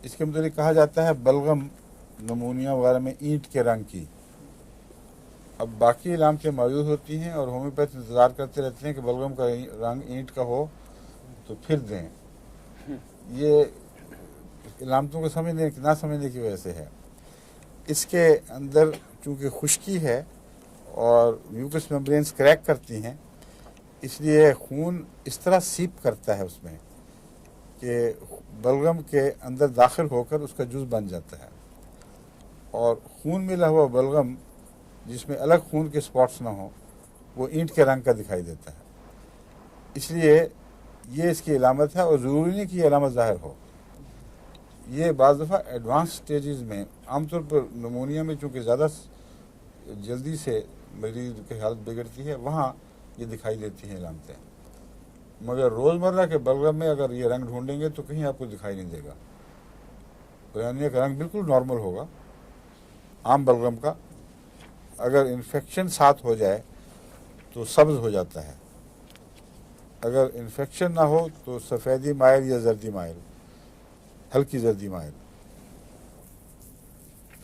इसके मतलब कहा जाता है बलगम नमूनिया वगैरह में ईंट के रंग की। अब बाकी इलामतें मौजूद होती हैं और होम्योपैथ इंतज़ार करते रहते हैं कि बलगम का रंग ईंट का हो तो फिर दें। ये इलामतों को समझने ना समझने की वजह से है। इसके अंदर चूँकि खुश्की है और म्यूकस मेम्ब्रेन्स क्रैक करती हैं, इसलिए खून इस तरह सीप करता है उसमें कि बलगम के अंदर दाखिल होकर उसका जूस बन जाता है। और खून मिला हुआ बलगम जिसमें अलग खून के स्पॉट्स ना हो, वो ईंट के रंग का दिखाई देता है। इसलिए ये इसकी अलामत है और ज़रूरी नहीं कि ये अलामत ज़ाहिर हो। ये बाज़ दफ़ा एडवांस स्टेजेस में, आमतौर पर नमूनिया में चूँकि ज़्यादा जल्दी से मरीज की हालत बिगड़ती है, वहाँ ये दिखाई देती हैं अलामतें। मगर रोज़मर्रा के बलगम में अगर ये रंग ढूंढेंगे तो कहीं आपको दिखाई नहीं देगा। पुरानिया का रंग बिल्कुल नॉर्मल होगा आम बलगम का। अगर इन्फेक्शन साथ हो जाए तो सब्ज़ हो जाता है, अगर इन्फेक्शन ना हो तो सफ़ेदी माइल या जर्दी माइल, हल्की जर्दी माइल।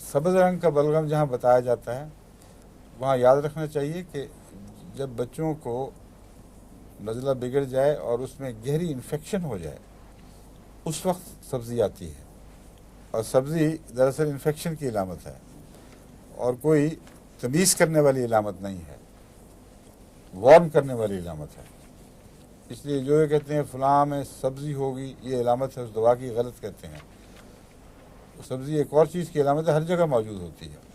सब्ज़ रंग का बलगम जहाँ बताया जाता है वहाँ याद रखना चाहिए कि जब बच्चों को नज़ला बिगड़ जाए और उसमें गहरी इन्फेक्शन हो जाए, उस वक्त सब्ज़ी आती है। और सब्ज़ी दरअसल इन्फेक्शन की अलामत है और कोई तमीज़ करने वाली अलामत नहीं है, वार्न करने वाली अलामत है। इसलिए जो ये कहते हैं फ़लाँ में सब्ज़ी होगी, ये अलामत है उस दवा की, गलत कहते हैं। सब्ज़ी एक और चीज़ की अलामत है, हर जगह मौजूद होती है।